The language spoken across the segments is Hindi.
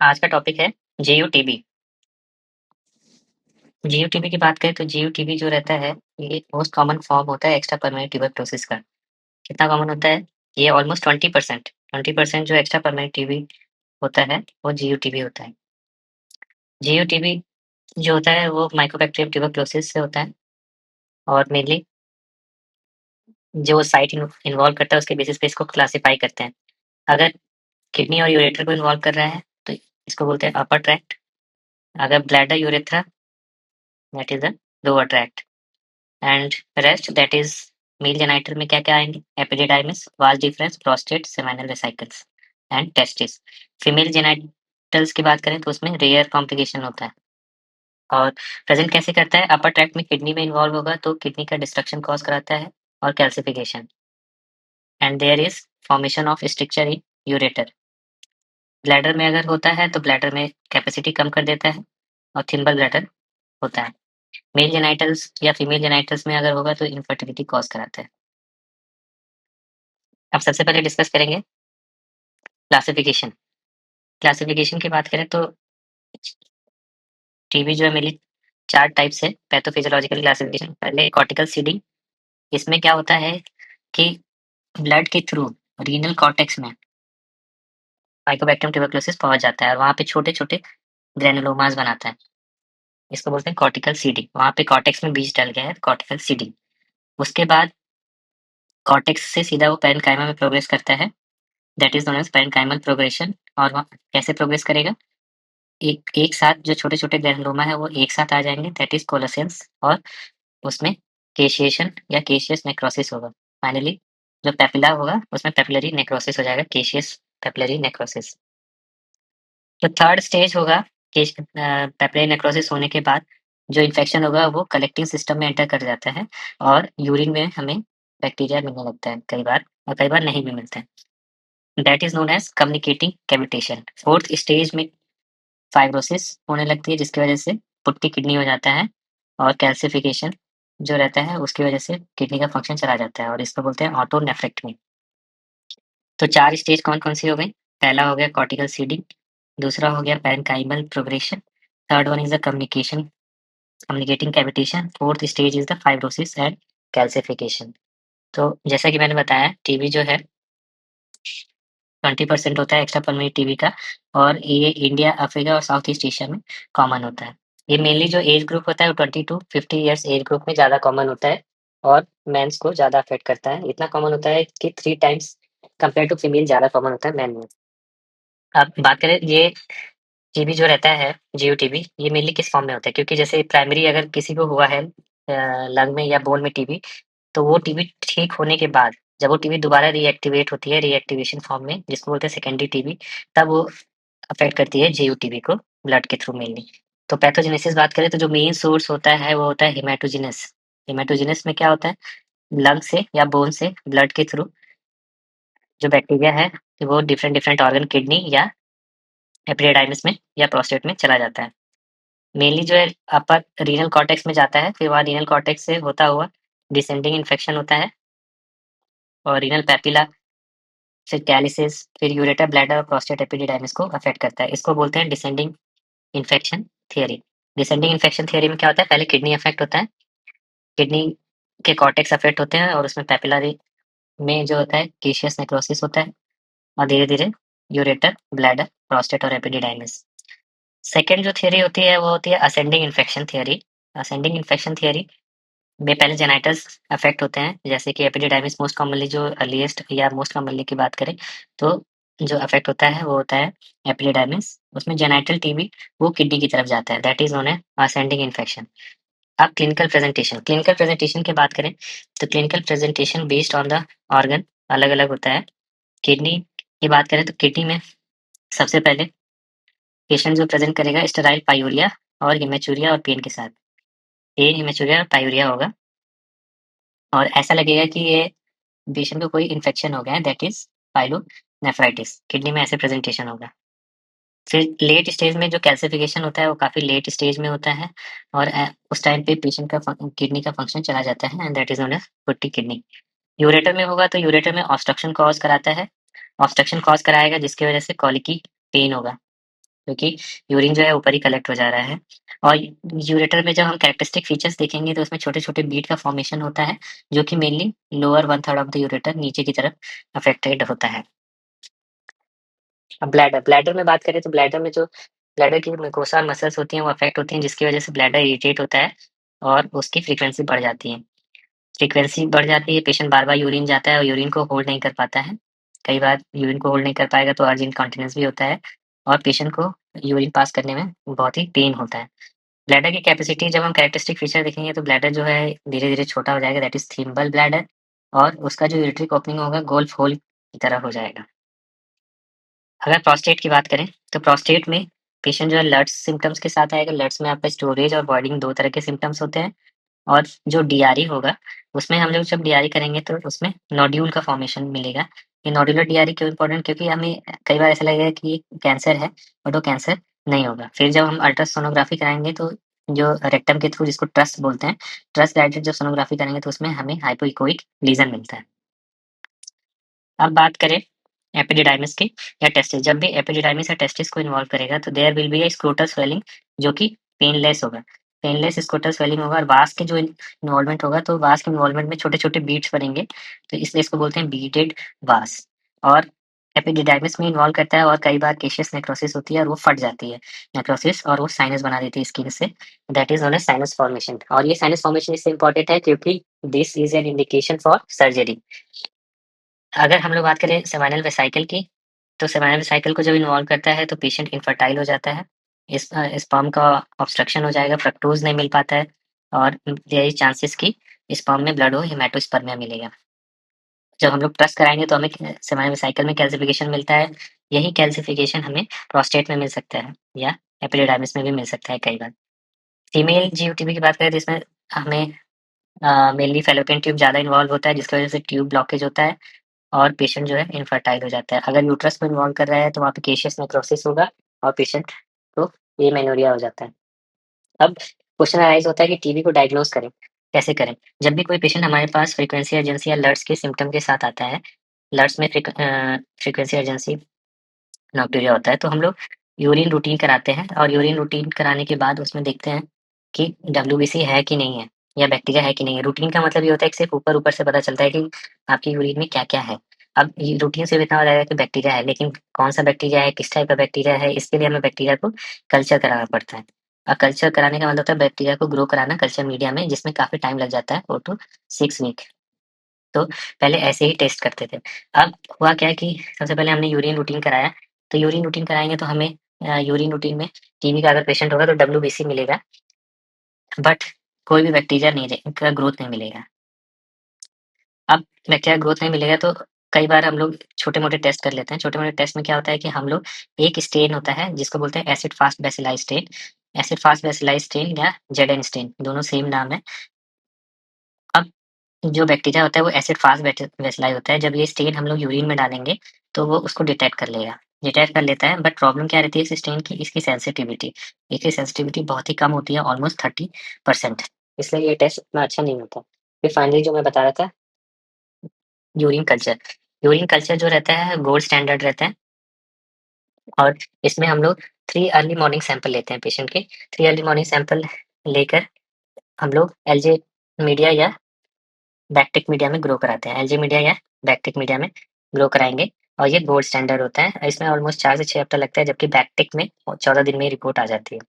आज का टॉपिक है जीयूटीबी। जीयूटीबी की बात करें तो जीयूटीबी जो रहता है, ये मोस्ट कॉमन फॉर्म होता है एक्स्ट्रा परमानेंट ट्यूबरक्लोसिस का। कितना कॉमन होता है? ये ऑलमोस्ट 20%। 20% जो एक्स्ट्रा परमानेंट टीबी होता है, वो जीयूटीबी होता है। जीयूटीबी जो होता है, वो माइकोबैक्टीरियम ट्यूबरक्लोसिस से होता है और मेनली जो साइट इन्वॉल्व करता है, उसके बेसिस पे इसको क्लासिफाई करते हैं। अगर किडनी और यूरेटर को इन्वॉल्व कर रहा है, तो इसको बोलते हैं अपर ट्रैक्ट। अगर bladder urethra, that is the lower tract. And rest that is male genital में क्या क्या आएंगे? Epididymis, vas deferens, prostate, seminal vesicles and testis. Female genitals की बात करें तो उसमें रेयर कॉम्प्लिकेशन होता है। और प्रेजेंट कैसे करता है? अपर ट्रैक्ट में किडनी में इन्वॉल्व होगा तो किडनी का डिस्ट्रक्शन कॉज कराता है और calcification. And there is formation of structure in ureter. Bladder में अगर होता है तो ब्लैडर में कैपेसिटी कम कर देता है और थिम्बल ब्लैडर होता है। मेल जेनिटल्स या फीमेल जेनिटल्स में अगर होगा तो इनफर्टिलिटी कॉज कराता है। अब सबसे पहले डिस्कस करेंगे क्लासिफिकेशन। क्लासिफिकेशन की बात करें तो टीबी जो है मेनली 4 टाइप से पैथोफिजियोलॉजिकल क्लासिफिकेशन। पहले कॉर्टिकल सीडिंग। इसमें क्या होता है कि ब्लड के थ्रू रीनल कॉर्टेक्स में माइकोबैक्टीरियम ट्यूबरक्लोसिस पहुंच जाता है और वहाँ पे छोटे-छोटे ग्रैनुलोमास बनाता है। इसको बोलते हैं कॉर्टिकल सीडिंग। वहाँ पे कॉर्टेक्स में बीज डल गया है, कॉर्टिकल सीडिंग। उसके बाद कॉर्टेक्स से सीधा वो पैरेन्काइमा में प्रोग्रेस करता है, that is known as parenchymal progression. और वहाँ कैसे प्रोग्रेस करेगा? एक एक साथ जो छोटे-छोटे ग्रैनुलोमा है वो एक साथ आ जाएँगे, दैट इज़ कोलोसेल्स। और उसमें केशिएशन या केशियस नेक्रोसिस होगा। फाइनली जो पैपिला होगा उसमें पैपिलरी नेक्रोसिस हो जाएगा, केशियस पैपिलरी नेक्रोसिस। जो थर्ड स्टेज होगा पैपिलरी नेक्रोसिस होने के बाद जो इन्फेक्शन होगा वो कलेक्टिंग सिस्टम में एंटर कर जाता है और यूरिन में हमें बैक्टीरिया मिलने लगता है कई बार, और कई बार नहीं भी मिलता है। That is known as communicating cavitation. Fourth stage में फाइब्रोसिस होने लगती है जिसकी वजह से पुट्टी किडनी हो जाता है और कैल्सिफिकेशन जो रहता है उसकी वजह से किडनी का फंक्शन चला जाता है और इसको बोलते हैं ऑटो नेफ्रेक्टमी। तो 4 स्टेज कौन-कौन सी हो गई? पहला हो गया कॉर्टिकल सीडिंग, दूसरा हो गया parenchymal progression, third one is the communicating cavitation, fourth stage is the fibrosis and calcification. तो जैसा कि मैंने बताया टीबी जो है 20% होता है एक्स्ट्रा पल्मोनरी टीबी का और ये इंडिया, अफ्रीका और साउथ ईस्ट एशिया में कॉमन होता है। ये मेनली जो एज ग्रुप होता है वो 20 टू 50 इयर्स एज ग्रुप में ज़्यादा कॉमन होता है और मेंस को ज़्यादा अफ़ेक्ट करता है। इतना कॉमन होता है कि 3 टाइम्स कंपेयर टू फीमेल ज़्यादा कॉमन होता है मेन में। अब बात करें ये टीबी जो रहता है, जीओ टीबी, ये मेनली किस फॉर्म में होता है? क्योंकि जैसे प्राइमरी अगर किसी को हुआ है लंग में या बोन में टीबी, तो वो टीबी ठीक होने के बाद जब वो टीबी दोबारा रीएक्टिवेट होती है, रीएक्टिवेशन फॉर्म में जिसको बोलते हैं सेकेंडरी टीबी, तब वो अफ़ेक्ट करती है जीओटीबी को ब्लड के थ्रू मेनली। तो पैथोजेनेसिस बात करें तो जो मेन सोर्स होता है वो होता है हेमाटोजेनस। हेमाटोजेनस में क्या होता है? लंग से या बोन से ब्लड के थ्रू जो बैक्टीरिया है वो डिफरेंट डिफरेंट ऑर्गन किडनी या एपिडिडाइमिस में या प्रोस्टेट में चला जाता है। मेनली जो है अपर रीनल कॉर्टेक्स में जाता है, फिर वहाँ रीनल कॉर्टेक्स से होता हुआ डिसेंडिंग इन्फेक्शन होता है और रीनल पैपिला फिर कैलिसिस, फिर यूरेटर, ब्लैडर और प्रोस्टेट एपिडिडाइमिस को अफ़ेक्ट करता है। इसको बोलते हैं descending infection theory. Descending infection theory में क्या होता है? पहले किडनी अफ़ेक्ट होता है, किडनी के कॉर्टेक्स अफ़ेक्ट होते हैं और उसमें पैपिलरी में जो होता है केशियस नेक्रोसिस होता है और धीरे-धीरे यूरेटर, ब्लैडर, प्रोस्टेट और एपिडिडाइमिस। सेकंड जो थियरी होती है वो होती है ascending infection theory. Ascending infection theory में पहले जेनिटल्स अफ़ेक्ट होते हैं, जैसे कि एपिडिडाइमिस मोस्ट कॉमनली जो अर्लीएस्ट या मोस्ट कॉमनली की बात करें, तो जो अफ़ेक्ट होता है वो होता है एपिडिडाइमिस। उसमें जेनिटल टीबी वो किडनी की तरफ जाता है, that is known as ascending infection. अब क्लिनिकल प्रेज़ेंटेशन की बात करें, तो clinical presentation based on the organ अलग-अलग होता है। किडनी की बात करें तो किडनी में सबसे पहले पेशेंट जो प्रेज़ेंट करेगा स्टेराइल पायूरिया और हेमेचूरिया और पेन के साथ। पेन, हेमेचूरिया और पायूरिया होगा और ऐसा लगेगा कि ये पेशेंट को कोई इन्फेक्शन हो गया है, दैट इज़ पाइलोनेफ्राइटिस। किडनी में ऐसे प्रेज़ेंटेशन होगा। फिर लेट स्टेज में जो कैल्सिफ़िकेशन होता है वो काफ़ी लेट स्टेज में होता है और उस टाइम पे पेशेंट का किडनी का फंक्शन चला जाता है and that is known as putty kidney. Ureter में होगा तो यूरेटर में ऑब्स्ट्रक्शन कॉज़ कराता है। ऑब्स्ट्रक्शन कॉज़ कराएगा जिसकी वज़ह से कॉलिकी पेन होगा। क्योंकि यूरिन जो है ऊपर ही कलेक्ट हो जा रहा है। और यूरेटर में जब हम कैरेक्टरिस्टिक फीचर्स देखेंगे तो उसमें छोटे-छोटे बीड का फॉर्मेशन होता है, जो कि mainly lower 1/3 of the ureter नीचे की तरफ अफेक्टेड होता है। अब ब्लैडर में बात करें तो ब्लैडर की म्यूकोसा मसल्स होती हैं वो अफेक्ट होती हैं जिसकी वज़ह से ब्लैडर इरिटेट होता है और उसकी फ्रीक्वेंसी बढ़ जाती है। फ्रीक्वेंसी बढ़ जाती है, पेशेंट बार-बार यूरिन जाता है और यूरिन को होल्ड नहीं कर पाता है। कई बार यूरिन को होल्ड नहीं कर पाएगा तो अर्ज इनकॉन्टिनेंस भी होता है और पेशेंट को यूरिन पास करने में बहुत ही पेन होता है। ब्लैडर की कैपेसिटी जब हम कैरेक्टरिस्टिक फीचर देखेंगे तो ब्लैडर जो है धीरे-धीरे छोटा हो जाएगा, दैट इज़ थिम्बल ब्लैडर, और उसका जो यूरेट्रिक ओपनिंग होगा गोल्फ होल की तरह हो जाएगा। अगर प्रोस्टेट की बात करें, तो प्रोस्टेट में पेशेंट जो है लर्ट्स सिम्पटम्स के साथ आएगा। लर्ट्स में आपका स्टोरेज और वॉइडिंग 2 तरह के सिम्पटम्स होते हैं। और जो डीआरई होगा, उसमें हम लोग जब डीआरई करेंगे तो उसमें नोड्यूल का फॉर्मेशन मिलेगा। ये नोड्यूलर डीआरई क्यों इम्पोर्टेंट, क्योंकि हमें कई बार ऐसा लगेगा कि ये कैंसर है, बट वो कैंसर नहीं होगा। फिर जब हम अल्ट्रासोनोग्राफी कराएँगे तो जो रेक्टम के थ्रू जिसको ट्रस्ट बोलते हैं, ट्रस्ट गाइडेड जब सोनोग्राफी करेंगे तो उसमें हमें हाइपोइकोइक लीज़न मिलता है। अब बात करें एपिडिडाइमिस की या टेस्टिस। जब भी एपिडिडाइमिस या टेस्टिस को इन्वॉल्व करेगा तो there will be a scrotal swelling जो कि पेनलेस होगा। पेनलेस स्क्रोटल स्वेलिंग होगा और वास के जो इन्वॉल्वमेंट होगा तो वास के इन्वॉल्वमेंट में छोटे-छोटे बीड्स बनेंगे, तो इसलिए इसको बोलते हैं बीडेड वास। और एपिडिडाइमिस में इन्वॉल्व करता है और कई बार केशियस नेक्रोसिस होती है और वो फट जाती है नेक्रोसिस और वो साइनस बना देती है स्किन से, that is known as sinus formation. और ये साइनस फॉर्मेशन इसलिए इम्पोर्टेंट है क्योंकि this is an indication for surgery. अगर हम लोग बात करें सेमाइनल वेसिकल की, तो सेमाइनल वेसिकल को जब इन्वॉल्व करता है तो पेशेंट इनफर्टाइल हो जाता है। स्पर्म का ऑब्स्ट्रक्शन हो जाएगा, फ्रक्टोज़ नहीं मिल पाता है और देयर इज़ चांसेस कि स्पर्म में ब्लड हो, हेमाटोस्पर्मिया मिलेगा। जब हम लोग ट्रस्ट कराएँगे तो हमें सेमाइनल वेसिकल में कैल्सिफिकेशन मिलता है। यही कैल्सिफिकेशन हमें प्रोस्टेट में मिल सकता है या एपिडिडाइमिस में भी मिल सकता है कई बार। फीमेल जीओटीबी की बात करें तो इसमें हमें मेनली फैलोपियन ट्यूब ज़्यादा इन्वॉल्व होता है जिसकी वज़ह से ट्यूब ब्लॉकेज होता है और पेशेंट जो है इनफर्टाइल हो जाता है। अगर यूट्रस को इन्वॉल्व कर रहा है तो वहाँ पे केशियस नेक्रोसिस होगा और पेशेंट को एमेनोरिया हो जाता है। अब क्वेश्चन अराइज़ होता है कि टीबी को डायग्नोज़ करें, कैसे करें? जब भी कोई पेशेंट हमारे पास फ्रीक्वेंसी अर्जेंसी या लर्ट्स के सिम्पटम के साथ आता है, लर्ट्स में फ्रीक्वेंसी अर्जेंसी नॉक्टूरिया होता है, तो हम लोग यूरिन रूटीन कराते हैं और यूरिन रूटीन कराने के बाद उसमें देखते हैं कि डब्ल्यूबीसी है कि नहीं है या बैक्टीरिया है कि नहीं है। रूटीन का मतलब ये होता है कि सिर्फ़ ऊपर-ऊपर से पता चलता है कि आपकी यूरिन में क्या-क्या है। अब ये रूटीन से इतना हो जाएगा कि बैक्टीरिया है, लेकिन कौन-सा बैक्टीरिया है, किस टाइप का बैक्टीरिया है, इसके लिए हमें बैक्टीरिया को कल्चर कराना पड़ता है। कल्चर कराने का मतलब होता है बैक्टीरिया को ग्रो कराना कल्चर मीडिया में, जिसमें काफ़ी टाइम लग जाता है, 4 टू 6 वीक। तो पहले ऐसे ही टेस्ट करते थे। अब हुआ क्या है कि सबसे पहले हमने यूरिन रूटीन कराया, तो यूरिन रूटीन कराएँगे तो हमें यूरिन रूटीन में टीबी का अगर पेशेंट होगा तो डब्ल्यूबीसी मिलेगा, बट कोई भी बैक्टीरिया नहीं का ग्रोथ नहीं मिलेगा। अब बैक्टीरिया ग्रोथ नहीं मिलेगा तो कई बार हम लोग छोटे-मोटे टेस्ट कर लेते हैं। छोटे-मोटे टेस्ट में क्या होता है कि हम लोग एक स्टेन होता है जिसको बोलते हैं acid fast bacillus stain. Acid fast bacillus stain या जेडएन स्टेन, दोनों सेम नाम है। अब जो बैक्टीरिया होता है वो एसिड फास्ट बेसिलस होता है। जब ये स्टेन हम लोग यूरिन में डालेंगे तो वो उसको डिटेक्ट कर लेगा। डिटेक्ट कर लेता है, बट प्रॉब्लम क्या रहती है इस स्टेन की, इसकी सेंसिटिविटी। इसकी सेंसिटिविटी बहुत ही कम होती है, ऑलमोस्ट 30%, इसलिए ये टेस्ट उतना अच्छा नहीं होता। फिर फाइनली जो मैं बता रहा था, यूरिन कल्चर। यूरिन कल्चर जो रहता है गोल्ड स्टैंडर्ड रहता है और इसमें हम लोग 3 अर्ली मॉर्निंग सैंपल लेते हैं पेशेंट के। 3 अर्ली मॉर्निंग सैंपल लेकर हम लोग एलजे मीडिया या बैक्टीक मीडिया में ग्रो कराते हैं। एलजी मीडिया या बैक्टीक मीडिया में ग्रो कराएँगे और ये गोल्ड स्टैंडर्ड होता है। इसमें ऑलमोस्ट 4 से 6 हफ्ता लगता है, जबकि बैक्टीक में 14 दिन में ही रिपोर्ट आ जाती है।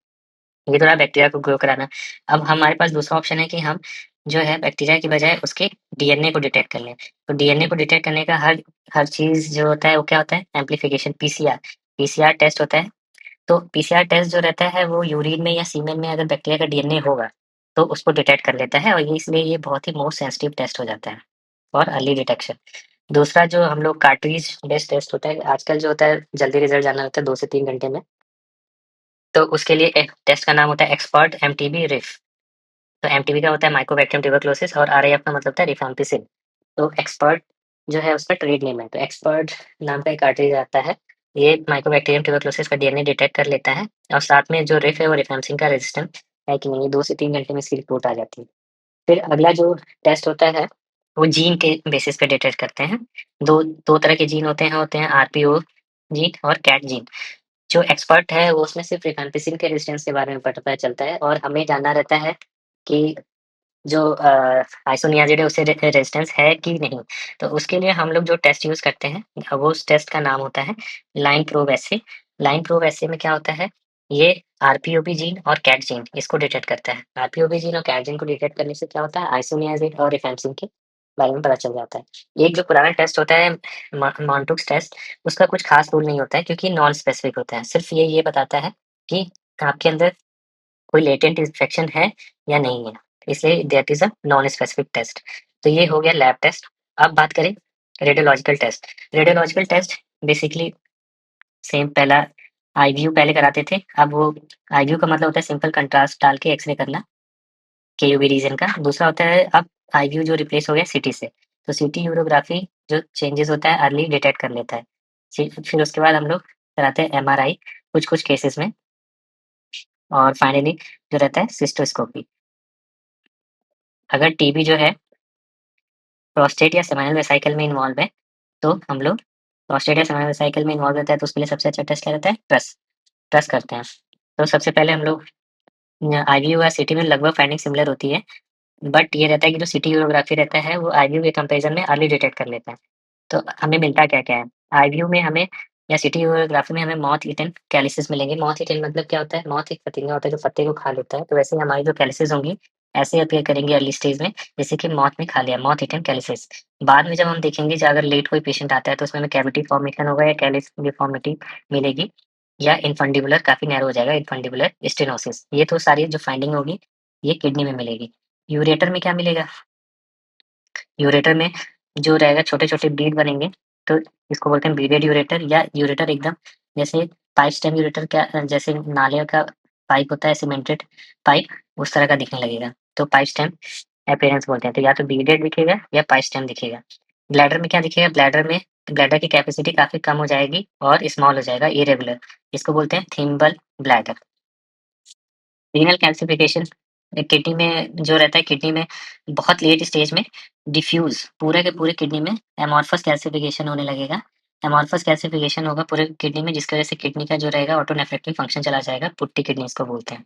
ये तो रहा बैक्टीरिया को ग्रो कराना। अब हमारे पास दूसरा ऑप्शन है कि हम जो है बैक्टीरिया की बजाय उसके डीएनए को डिटेक्ट कर लें। तो डीएनए को डिटेक्ट करने का हर हर चीज़ जो होता है वो क्या होता है, एम्प्लीफिकेशन, पीसीआर। पीसीआर टेस्ट होता है। तो पीसीआर टेस्ट जो रहता है वो यूरिन में या सीमेन में अगर बैक्टीरिया का डीएनए होगा, तो उसको डिटेक्ट कर लेता है और ये इसलिए ये बहुत ही मोस्ट सेंसिटिव टेस्ट हो जाता है फॉर अर्ली डिटेक्शन। दूसरा जो हम लोग कार्ट्रिज बेस्ड टेस्ट होता है, आजकल जो होता है जल्दी रिज़ल्ट जानना होता है 2 से 3 घंटे में, तो उसके लिए एक टेस्ट का नाम होता है एक्सपर्ट एमटीबी रिफ। तो एमटीबी का होता है माइकोबैक्टीरियम ट्यूबरक्लोसिस और आरएफ का मतलब होता है रिफाम्पिसिन। तो एक्सपर्ट जो है उसका ट्रेड नेम है, तो एक्सपर्ट नाम का एक कार्ट्रिज आता है। ये माइकोबैक्टीरियम ट्यूबरक्लोसिस का डीएनए डिटेक्ट कर लेता है और साथ में जो रिफ है वो रिफाम्पिसिन का रेजिस्टेंट है कि नहीं, 2 से 3 घंटे में इसकी रिपोर्ट आ जाती है। फिर अगला जो टेस्ट होता है, वो जीन के बेसिस पे डिटेक्ट करते हैं। 2 तरह के जीन होते हैं आरपीओ जीन और कैट जीन। जो एक्सपर्ट है वो उसमें सिर्फ़ रिफैम्पिसिन के रेज़िस्टेंस के बारे में पता चलता है और हमें जानना रहता है कि जो आइसोनियाज़िड है उससे रेज़िस्टेंस है कि नहीं। तो उसके लिए हम लोग जो टेस्ट यूज़ करते हैं वो उस टेस्ट का नाम होता है लाइन प्रोब एसे। लाइन प्रोब एसे में क्या होता है, ये आरपीओपी जीन और कैट जीन इसको डिटेक्ट करता है। आरपीओपी जीन और कैट जीन को डिटेक्ट करने से क्या होता है, आइसोनियाज़िड और रिफैम्पिसिन के बारे में पता चल जाता है। एक जो पुराना टेस्ट होता है मॉन्टुक्स टेस्ट, उसका कुछ ख़ास रूल नहीं होता है क्योंकि नॉन स्पेसिफिक होता है। सिर्फ़ ये बताता है कि आपके अंदर कोई लेटेंट इन्फेक्शन है या नहीं है। इसलिए that is a non specific test. तो ये हो गया लैब टेस्ट। अब बात करें radiological test. Radiological test basically same पहला आईवीयू पहले कराते थे। अब वो आईवीयू का मतलब होता है सिंपल कंट्रास्ट डाल के एक्स-रे करना, केयूबी रीजन का। दूसरा होता है अब आईवीयू जो रिप्लेस हो गया सीटी से। तो सीटी यूरोग्राफी जो चेंजेज़ होता है अर्ली डिटेक्ट कर लेता है। फिर उसके बाद हम लोग कराते हैं एमआरआई कुछ-कुछ केसेज़ में और फाइनली जो रहता है सिस्टोस्कोपी। अगर टीबी जो है प्रोस्टेट या सेमिनल वेसिकल में इन्वॉल्व है, तो हम लोग प्रोस्टेट या सेमिनल वेसिकल में इन्वॉल्व रहता है तो उसके लिए सबसे अच्छा टेस्ट क्या रहता है? ट्रस करते हैं। तो सबसे पहले हम लोग आईवीयू या सीटी में लगभग फाइंडिंग सिमिलर होती है, बट ये रहता है कि जो सीटी यूरोग्राफी रहता है वो आईवीयू के कंपैरिज़न में अर्ली डिटेक्ट कर लेता है। तो हमें मिलता क्या-क्या है? आईवीयू में हमें या सिटी यूरोग्राफी में हमें मॉथ ईटन कैलिसेस मिलेंगे। मॉथ ईटन मतलब क्या होता है? मॉथ एक फतिंगा होता है जो पत्ते को खा लेता है, तो वैसे ही हमारी जो कैलिसेस होंगी, ऐसे अपीयर करेंगी अर्ली स्टेज में, जैसे कि मॉथ ने खा लिया, मॉथ ईटन कैलिसेस। बाद में जब हम देखेंगे अगर लेट कोई पेशेंट आता है तो उसमें हमें कैविटी फॉर्मेशन होगा या कैलिस डिफॉर्मिटी मिलेगी या इनफंडिबुलर काफ़ी नैरो हो जाएगा, इनफंडिबुलर स्टेनोसिस। ये तो सारी जो फाइंडिंग होगी, ये किडनी में मिलेगी। यूरेटर में क्या मिलेगा? यूरेटर में जो रहेगा छोटे-छोटे बीड बनेंगे, तो इसको बोलते हैं बीडेड यूरेटर या यूरेटर एकदम जैसे पाइप स्टेम यूरेटर क्या जैसे नाले का पाइप होता है सीमेंटेड पाइप, उस तरह का दिखने लगेगा। तो पाइप स्टेम अपीयरेंस बोलते हैं, तो या तो बीडेड दिखेगा या पाइप स्टेम दिखेगा। ब्लैडर में क्या दिखेगा? ब्लैडर की कैपेसिटी काफ़ी कम हो जाएगी और स्मॉल हो जाएगा, इर्रेगुलर। इसको बोलते हैं thimble bladder. Renal calcification kidney में जो रहता है किडनी में बहुत लेट स्टेज में डिफ्यूज़ पूरे के पूरे किडनी में एमॉर्फस कैल्सिफिकेशन होने लगेगा। एमॉर्फस कैल्सिफिकेशन होगा पूरे किडनी में जिसकी वज़ह से किडनी का जो रहेगा ऑटोनेफ्रेक्टिव फंक्शन चला जाएगा, पुट्टी किडनी इसको बोलते हैं।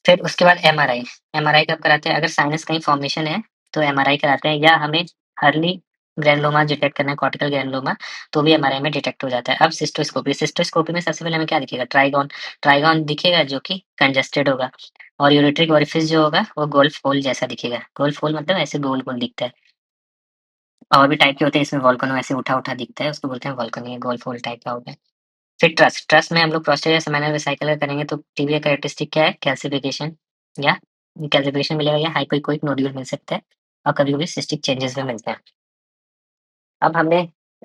फिर उसके बाद एमआरआई, एमआरआई कब कराते हैं? अगर साइनस कहीं फॉर्मेशन है, तो एमआरआई कराते हैं या हमें अर्ली ग्रैनुलोमा डिटेक्ट करना है, कॉर्टिकल ग्रैनुलोमा, तो भी एमआरआई में डिटेक्ट हो जाता है। अब सिस्टोस्कोपी में सबसे पहले हमें क्या दिखेगा? ट्राइगोन, ट्राइगोन दिखेगा जो कि कंजस्टेड होगा और यूरेट्रिक ओरिफिस जो होगा, वो गोल्फ होल जैसा दिखेगा। गोल्फ होल मतलब ऐसे गोल-गोल दिखता है। और भी टाइप के होते हैं, इसमें वोल्केनो ऐसे उठा-उठा दिखता है, उसको बोलते हैं वोल्केनो, ये गोल्फ होल टाइप का हो गया। फिर ट्रस्ट में हम लोग प्रोस्टेट या सेमिनल वेसिकल करेंगे तो टीबी का कैरेक्टरिस्टिक क्या है? कैल्सिफिकेशन या कैल्सिफिकेशन मिलेगा या हाइपोइकोइक नोड्यूल मिल सकता है और कभी-कभी सिस्टिक चेंजेस भी मिलते हैं। अब हमने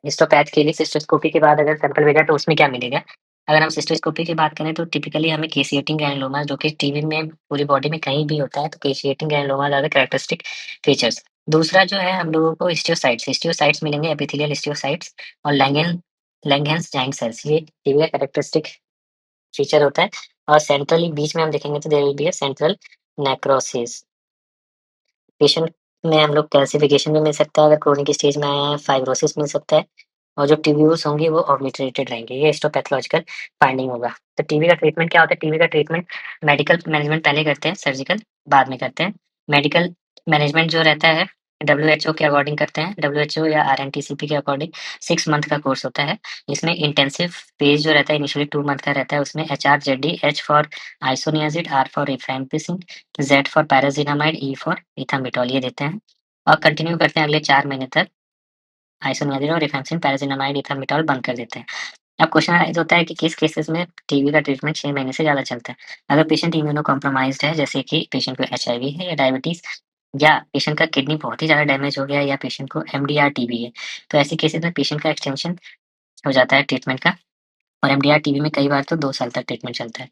हिस्टोपैथ के लिए सिस्टोस्कोपी के बाद अगर सैंपल भेजा तो उसमें क्या मिलेगा? अगर हम सिस्टोस्कोपी की बात करें तो टिपिकली हमें केशिएटिंग ग्रैनुलोमा जो कि टीबी में पूरी बॉडी में कहीं भी होता है, तो केशिएटिंग ग्रैनुलोमा ज़्यादा कैरेक्टरिस्टिक फीचर्स। दूसरा जो है हम लोगों को हिस्टियोसाइट्स मिलेंगे, एपिथेलियल हिस्टियोसाइट्स और लैंगहेंस जाइंट सेल्स, ये टीबी का कैरेक्टरिस्टिक फीचर होता है और सेंट्रली बीच में हम देखेंगे तो there will be a central necrosis. Patient में हम लोग कैल्सिफिकेशन भी मिल सकता है, अगर क्रोनिक स्टेज में आया है, फाइब्रोसिस मिल सकता है और जो ट्यूब्यूल्स होंगी वो ऑब्लिटरेटेड रहेंगे, ये हिस्टोपैथोलॉजिकल फाइंडिंग होगा। तो टीबी का ट्रीटमेंट क्या होता है? टीबी का ट्रीटमेंट मेडिकल मैनेजमेंट पहले करते हैं, सर्जिकल बाद में करते हैं। मेडिकल मैनेजमेंट जो रहता है डब्ल्यूएचओ के अकॉर्डिंग करते हैं, डब्ल्यूएचओ या आरएनटीसीपी के अकॉर्डिंग 6 मंथ का कोर्स होता है। इसमें इंटेंसिव फेज़ जो रहता है इनिशियली 2 मंथ का रहता है, उसमें HRZE, H for isoniazid, R for rifampicin, Z for pyrazinamide, E for ethambutol ये देते हैं और कंटिन्यू करते हैं अगले 4 महीने तक। आइसोनियाज़िड और रिफैम्पिसिन, पैराज़िनामाइड, इथामिटोल बंद कर देते हैं। अब क्वेश्चन राइज़ होता है कि किस केसेज़ में टीबी का ट्रीटमेंट 6 महीने से ज़्यादा चलता है। अगर पेशेंट इम्यूनो कॉम्प्रोमाइज़्ड है, जैसे कि पेशेंट को एचआईवी है या डायबिटीज़ या पेशेंट का किडनी बहुत ही ज़्यादा डैमेज हो गया है या पेशेंट को एमडीआर टीबी है, तो ऐसे केसेज़ में पेशेंट का एक्सटेंशन हो जाता है ट्रीटमेंट का और एमडीआर टीबी में कई बार तो 2 साल तक ट्रीटमेंट चलता है।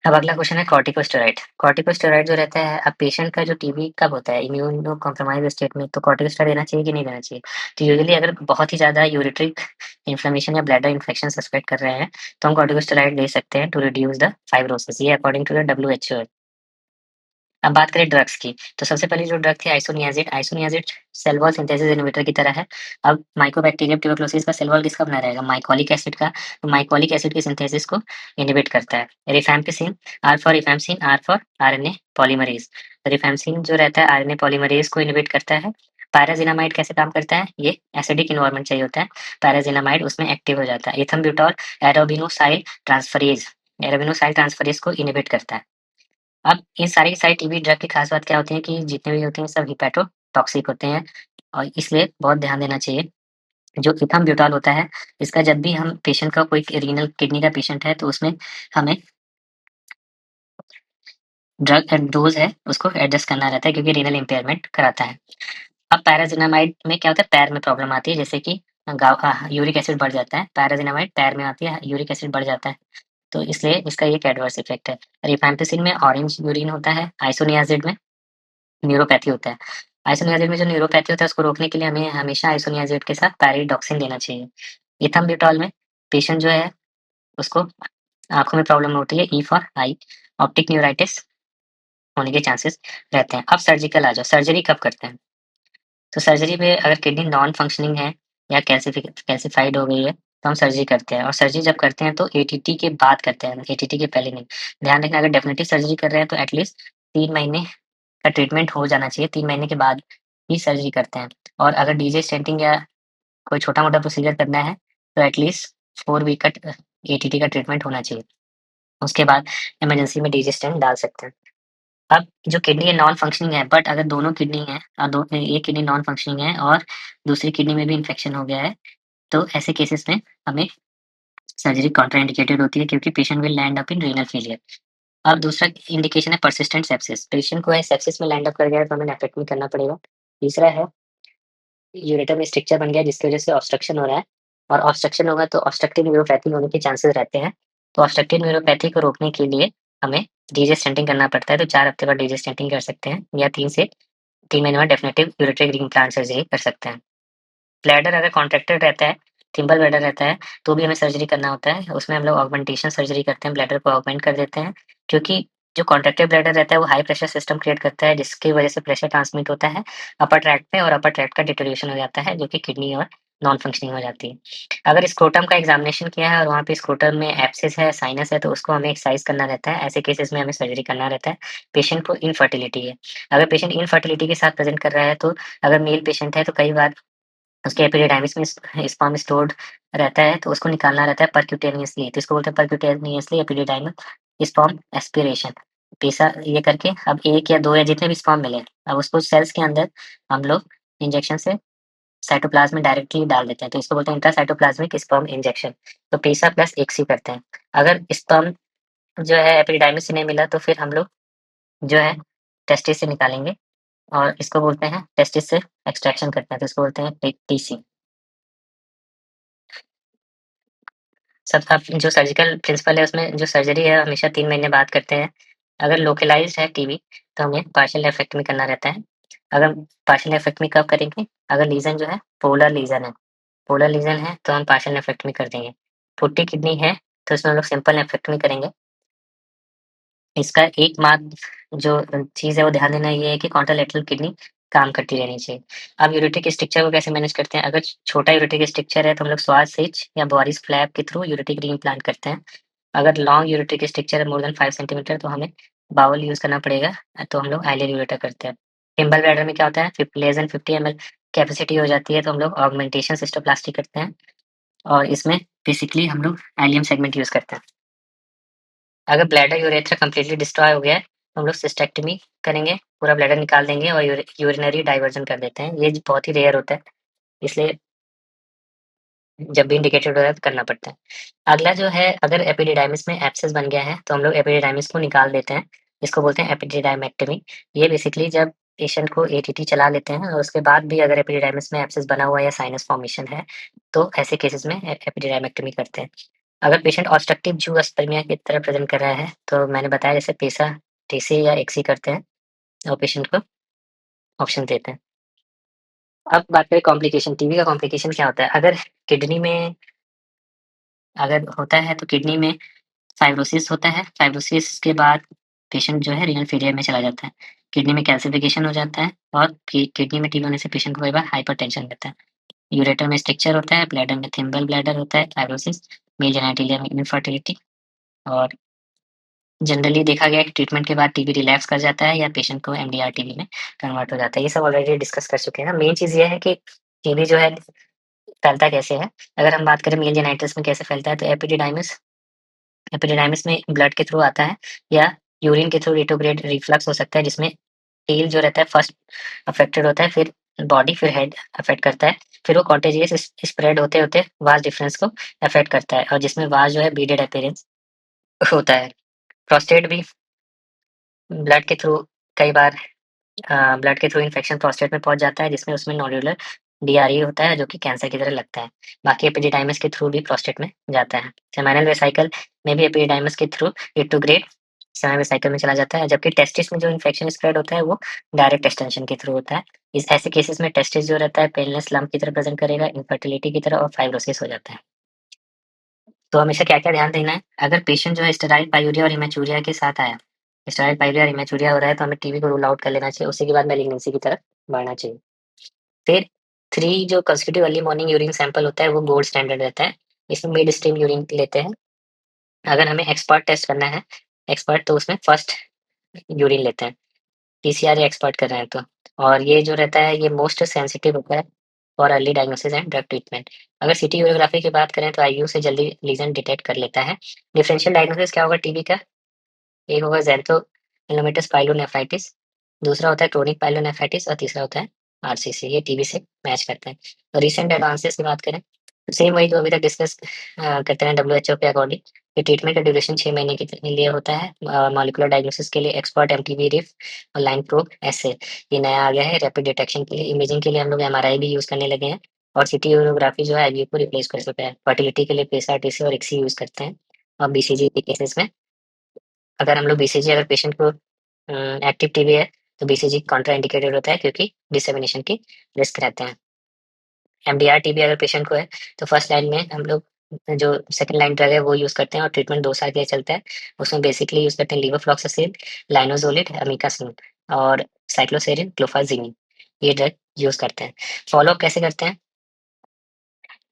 अब अगला क्वेश्चन है कॉर्टिकोस्टेरॉइड। कॉर्टिकोस्टेरॉइड जो रहता है, अब पेशेंट का जो टीबी कब होता है इम्यूनो कॉम्प्रोमाइज़ स्टेट में, तो कॉर्टिकोस्टेरॉइड देना चाहिए कि नहीं देना चाहिए? तो यूजुअली अगर बहुत ही ज़्यादा यूरेट्रिक इन्फ्लेमेशन या ब्लैडर इन्फेक्शन सस्पेक्ट कर रहे हैं, तो हम कॉर्टिकोस्टेरॉइड दे सकते हैं टू रिड्यूस द फाइब्रोसिस, ये अकॉर्डिंग टू द डब्ल्यूएचओ है। अब बात करें ड्रग्स की, तो सबसे पहली जो ड्रग थी isoniazid, isoniazid cell wall synthesis inhibitor की तरह है। अब माइकोबैक्टीरियम ट्यूबरकुलोसिस का सेल वॉल किसका बना रहेगा? माइकोलिक एसिड का, तो माइकोलिक एसिड की सिंथेसिस को इन्हिबिट करता है। Rifampicin, R for rifampicin, R for RNA polymerase. Rifampicin जो रहता है आरएनए पॉलीमरेज़ को इन्हिबिट करता है। पैराज़िनामाइड कैसे काम करता है? ये एसिडिक एनवायरनमेंट चाहिए होता है, पैराज़िनामाइड उसमें एक्टिव हो जाता है। एथम्ब्यूटॉल एरोबिनोसाइल ट्रांसफरेज़, एरोबिनोसाइल ट्रांसफरेज़ को इन्हिबिट करता है। अब ये सारी की सारी टीबी ड्रग की खास बात क्या होती है कि जितने भी होते हैं सब हिपैटोटॉक्सिक होते हैं और इसलिए बहुत ध्यान देना चाहिए। जो इथम्ब्यूटॉल होता है, इसका जब भी हम पेशेंट का कोई रीनल किडनी का पेशेंट है तो उसमें हमें ड्रग डोज़ है उसको एडजस्ट करना रहता है क्योंकि रीनल इम्पेयरमेंट कराता है। अब पैराज़िनामाइड में क्या होता है पैर में प्रॉब्लम आती है जैसे कि यूरिक एसिड बढ़ जाता है, पैराज़िनामाइड पैर में आती है, यूरिक एसिड बढ़ जाता है। तो इसलिए इसका ये एक एडवर्स इफ़ेक्ट है। रिफैम्पिसिन में ऑरेंज यूरिन होता है, आइसोनियाज़िड में न्यूरोपैथी होता है। आइसोनियाज़िड में जो न्यूरोपैथी होता है उसको रोकने के लिए हमें हमेशा आइसोनियाज़िड के साथ पैराडॉक्सिन देना चाहिए। इथम्ब्यूटॉल में पेशेंट जो है उसको आँखों में प्रॉब्लम होती है, E for I, optic neuritis होने के चांसेस रहते हैं। अब सर्जिकल आ जाओ, सर्जरी कब करते हैं? तो सर्जरी में अगर किडनी नॉन फंक्शनिंग है या कैल्सिफाइड हो गई है, तो हम सर्जरी करते हैं और सर्जरी जब करते हैं तो एटीटी के बाद करते हैं, एटीटी के पहले नहीं। ध्यान रखना अगर डेफिनिटिव सर्जरी कर रहे हैं तो एटलीस्ट 3 महीने का ट्रीटमेंट हो जाना चाहिए, 3 महीने के बाद ही सर्जरी करते हैं और अगर डीजे स्टेंटिंग या कोई छोटा-मोटा प्रोसीजर करना है, तो एटलीस्ट 4 वीक का एटीटी का ट्रीटमेंट होना चाहिए। उसके बाद इमरजेंसी में डीजे स्टेंट डाल सकते हैं। अब जो किडनी है नॉन फंक्शनिंग है बट अगर दोनों किडनी है एक किडनी नॉन फंक्शनिंग है और दूसरी किडनी में भी इन्फेक्शन हो गया है, तो ऐसे केसेस में हमें सर्जरी कॉन्ट्राइंडिकेटेड होती है क्योंकि patient will land up in renal failure. अब दूसरा इंडिकेशन है परसिस्टेंट सेप्सिस, पेशेंट को है सेप्सिस में लैंड अप कर गया है तो हमें नेफ्रेक्टमी करना पड़ेगा। तीसरा है यूरेटर में स्ट्रक्चर बन गया है जिसकी वजह से ऑब्स्ट्रक्शन हो रहा है और ऑब्स्ट्रक्शन होगा तो ऑब्स्ट्रक्टिव न्यूरोपैथी होने के चांसेस रहते हैं। तो ऑब्स्ट्रक्टिव न्यूरोपैथी को रोकने के लिए हमें डीजे स्टेंटिंग करना पड़ता है, तो 4 हफ्ते बाद डीजे स्टेंटिंग कर सकते हैं या 3 महीने बाद डेफिनिटिव यूरेट्रिक रीइम्प्लांट सर्जरी कर सकते हैं। ब्लैडर अगर कॉन्ट्रैक्टेड रहता है, थिम्बल ब्लैडर रहता है, तो भी हमें सर्जरी करना होता है। उसमें हम लोग ऑगमेंटेशन सर्जरी करते हैं, ब्लैडर को ऑगमेंट कर देते हैं, क्योंकि जो कॉन्ट्रैक्टेड ब्लैडर रहता है, वो हाई प्रेशर सिस्टम क्रिएट करता है, जिसकी वजह से प्रेशर ट्रांसमिट होता है अपर ट्रैक्ट में और अपर ट्रैक्ट का डिटोरिएशन हो जाता है, जो कि किडनी और नॉन फंक्शनिंग हो जाती है। अगर स्क्रोटम का एग्ज़ामिनेशन किया है और वहाँ पे स्क्रोटम में एब्सेस है, साइनस है, तो उसको हमें एक्ससाइज़ करना रहता है। ऐसे केसेज़ में हमें सर्जरी करना रहता है। पेशेंट को इनफर्टिलिटी है, अगर पेशेंट इनफर्टिलिटी के साथ प्रेज़ेंट कर रहा है, तो अगर मेल पेशेंट है, तो कई बार उसके एपिडिडाइमिस में स्पर्म स्टोर्ड रहता है, तो उसको निकालना रहता है परक्यूटेनियसली, तो इसको बोलते हैं परक्यूटेनियसली एपिडिडाइमल स्पर्म एस्पिरेशन। पेशा ये करके अब 1 या 2 या जितने भी स्पर्म मिले, अब उसको सेल्स के अंदर हम लोग इंजेक्शन से साइटोप्लाज़्म में डायरेक्टली डाल देते हैं, तो इसको बोलते हैं इंट्रासाइटोप्लाज़्मिक स्पर्म इंजेक्शन। तो पेशा प्लस एक्सी करते हैं। अगर स्पर्म जो है एपिडिडाइमिस से नहीं मिला, तो फिर हम लोग जो है टेस्टिस से निकालेंगे और इसको बोलते हैं टेस्टिस से एक्सट्रैक्शन करते हैं, तो इसको बोलते हैं टीसी। सब अब जो सर्जिकल प्रिंसिपल है उसमें जो सर्जरी है हमेशा 3 महीने बाद करते हैं। अगर लोकलाइज़्ड है टीबी तो हमें पार्शियल नेफ्रेक्टमी करना रहता है। अगर पार्शियल नेफ्रेक्टमी कब करेंगे? अगर लीज़न जो है पोलर लीज़न है तो हम पार्शियल नेफ्रेक्टमी कर देंगे। फुट्टी किडनी है तो इसमें हम लोग सिंपल नेफ्रेक्टमी करेंगे। इसका एकमात्र जो चीज़ है वो ध्यान देना ये है कि कॉन्ट्रालैटरल किडनी काम करती रहनी चाहिए। अब यूरेटिक स्ट्रक्चर को कैसे मैनेज करते हैं? अगर छोटा यूरेटिक स्ट्रक्चर है तो हम लोग श्वास स्विच या बोरिस फ्लैप के थ्रू यूरेटिक री-इम्प्लांट करते हैं। अगर लॉन्ग यूरेटिक स्ट्रक्चर है मोर देन 5 सेंटीमीटर तो हमें बाउल यूज़ करना पड़ेगा, तो हम लोग आइलियर यूरेटर करते हैं। टिम्बल ब्लैडर में क्या होता है लेस देन 50 एमएल कैपेसिटी हो जाती है तो हम लोग ऑगमेंटेशन सिस्टोप्लास्टी करते हैं और इसमें बेसिकली हम लोग इलियम सेगमेंट यूज़ करते हैं। अगर ब्लैडर यूरेथ्रा कंप्लीटली डिस्ट्रॉय हो गया है, तो हम लोग सिस्टेक्टमी करेंगे, पूरा ब्लैडर निकाल देंगे और यूरिनरी डाइवर्जन कर देते हैं। ये बहुत ही रेयर होता है, इसलिए जब भी इंडिकेटेड होता है तो करना पड़ता है। अगला जो है अगर एपिडिडाइमिस में एब्सेस बन गया है, तो हम लोग एपिडिडाइमिस को निकाल देते हैं, इसको बोलते हैं एपिडिडाइमेक्टमी। ये बेसिकली जब पेशेंट को एटीटी चला लेते हैं और उसके बाद भी अगर एपिडिडाइमिस में एब्सेस बना हुआ है या साइनस फॉर्मेशन है, तो ऐसे केसेस में एपिडिडाइमेक्टमी करते हैं। अगर पेशेंट ऑब्स्ट्रक्टिव जूअस्पर्मिया की तरह प्रेज़ेंट कर रहा है, तो मैंने बताया जैसे पेसा टीसी या एक्सी करते हैं और पेशेंट को ऑप्शन देते हैं। अब बात करें कॉम्प्लिकेशन, टीबी का कॉम्प्लिकेशन क्या होता है? अगर किडनी में अगर होता है तो किडनी में फाइब्रोसिस होता है, फाइब्रोसिस के बाद पेशेंट जो है रीनल फेलियर में चला जाता है। किडनी में कैल्सिफिकेशन हो जाता है और किडनी में टीबी होने से पेशेंट को कई बार हाइपरटेंशन रहता है। यूरेटर में स्ट्रक्चर होता है, ब्लैडर में थिम्बल ब्लैडर होता है, फाइब्रोसिस, मेल जेनिटलिया में इनफर्टिलिटी और जनरली देखा गया है कि ट्रीटमेंट के बाद टीबी रिलैप्स कर जाता है या पेशेंट को एमडीआर टीबी में कन्वर्ट हो जाता है। ये सब ऑलरेडी डिस्कस कर चुके हैं ना। मेन चीज़ ये है कि टीबी जो है फैलता कैसे है? अगर हम बात करें मेनिंजाइटिस में कैसे फैलता है तो एपिडिडाइमिस में ब्लड के थ्रू आता है या यूरिन के थ्रू रेट्रोग्रेड रिफ्लक्स हो सकता है जिसमें टेल जो रहता है फर्स्ट अफेक्टेड होता है, फिर बॉडी, फिर हेड अफेक्ट करता है। फिर वो कॉन्टेजियस स्प्रेड होते-होते वास डिफरेंस को अफेक्ट करता है और जिसमें वास जो है बीडेड अपीयरेंस होता है। प्रोस्टेट भी ब्लड के थ्रू कई बार ब्लड के थ्रू इन्फेक्शन प्रोस्टेट में पहुँच जाता है जिसमें उसमें नोड्यूलर डीआरई होता है जो कि कैंसर की तरह लगता है। बाकी एपिडिडाइमिस के थ्रू भी प्रोस्टेट में जाता है। सेमाइनल वेसिकल में भी एपिडिडाइमिस के थ्रू रेट्रोग्रेड सेमाइनल वेसिकल में चला जाता है, जबकि टेस्टिस में जो इन्फेक्शन स्प्रेड होता है वो डायरेक्ट एक्सटेंशन के थ्रू होता है। इस ऐसे केसेस में टेस्टिस जो रहता है पेनलेस लम्प की तरह प्रेज़ेंट करेगा, इनफर्टिलिटी की तरह और फाइब्रोसिस हो जाता है। तो हमेशा क्या-क्या ध्यान देना है? अगर पेशेंट जो है स्टेराइल पाइयूरिया और हेमाचूरिया के साथ आया, स्टेराइल पाइयूरिया और हेमाचूरिया हो रहा है तो हमें टीबी को रूल आउट कर लेना चाहिए, उसी के बाद मैलिग्नेंसी की तरफ बढ़ना चाहिए। फिर 3 जो consecutive early morning urine sample होता है वो गोल्ड स्टैंडर्ड रहता है। इसमें मिड स्ट्रीम यूरिन लेते हैं। अगर हमें एक्सपर्ट टेस्ट करना है, एक्सपर्ट तो उसमें फर्स्ट यूरिन लेते हैं, पीसीआर या एक्सपर्ट कर रहे हैं तो। और ये जो रहता है ये मोस्ट सेंसिटिव होता है for early diagnosis and drug treatment. अगर सीटी यूरोग्राफी की बात करें तो आईयू से जल्दी लीजन डिटेक्ट कर लेता है। डिफरेंशियल डायग्नोसिस क्या होगा टीबी का? एक होगा ज़ैंथोमेलाइटिस पाइलोनेफ्राइटिस, दूसरा होता है क्रोनिक पाइलोनेफ्राइटिस और तीसरा होता है आरसीसी। ये टीबी से मैच करता है। तो रीसेंट एडवांसेस की बात करें, तो सेम वही जो अभी तक डिस्कस करते हैं डब्ल्यूएचओ के अकॉर्डिंग कि ट्रीटमेंट का ड्यूरेशन 6 महीने के लिए होता है। मॉलिक्यूलर डायग्नोसिस के लिए एक्सपर्ट एमटीबी रिफ और लाइन प्रोब ऐसे ये नया आ गया है। रैपिड डिटेक्शन के लिए इमेजिंग के लिए हम लोग एमआरआई भी यूज़ करने लगे हैं और सिटी यूरोग्राफी जो है आईवीयू को रिप्लेस कर चुका है। फर्टिलिटी के लिए पीएसआरटीसी और इक्सी यूज़ करते हैं और बीसीजी के केसेस में अगर हम लोग बीसीजी अगर पेशेंट को एक्टिव टीबी है तो बीसीजी कॉन्ट्रा इंडिकेटेड होता है क्योंकि डिसेमिनेशन की रिस्क रहते हैं। एमडीआर टीबी अगर पेशेंट को है तो फर्स्ट लाइन में हम लोग जो सेकंड लाइन ड्रग है वो यूज़ करते हैं और ट्रीटमेंट 2 साल के लिए चलता है। उसमें बेसिकली यूज़ करते हैं लेवोफ्लॉक्सासिन, लाइनोज़ोलिड, अमीकासिन और साइक्लोसेरिन, क्लोफाज़िमिन ये ड्रग यूज़ करते हैं। फ़ॉलो-अप कैसे करते हैं?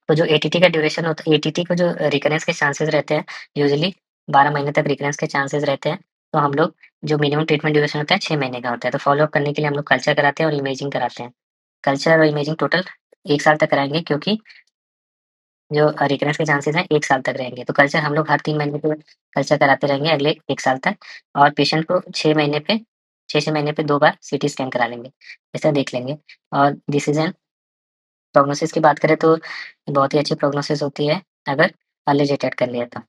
तो जो एटीटी का ड्यूरेशन होता है एटीटी का जो रिकरेंस के चांसेस रहते हैं, यूजुअली 12 महीने तक रिकरेंस के चांसेस रहते हैं। तो हम लोग जो मिनिमम ट्रीटमेंट ड्यूरेशन होता है 6 महीने का होता है। तो फ़ॉलो-अप करने के लिए हम लोग कल्चर कराते हैं और इमेजिंग कराते हैं। कल्चर और इमेजिंग टोटल 1 साल तक कराएँगे क्योंकि जो रिकरेंस के चांसेस हैं 1 साल तक रहेंगे। तो कल्चर हम लोग हर 3 महीने पे कल्चर कराते रहेंगे अगले 1 साल तक और पेशेंट को 6 महीने पे 2 बार सीटी स्कैन करा लेंगे। ऐसा देख लेंगे और डिसीज़न प्रोग्नोसिस की बात करें तो बहुत ही अच्छी प्रोग्नोसिस होती है अगर अर्ली डिटेक्ट कर लिया तो।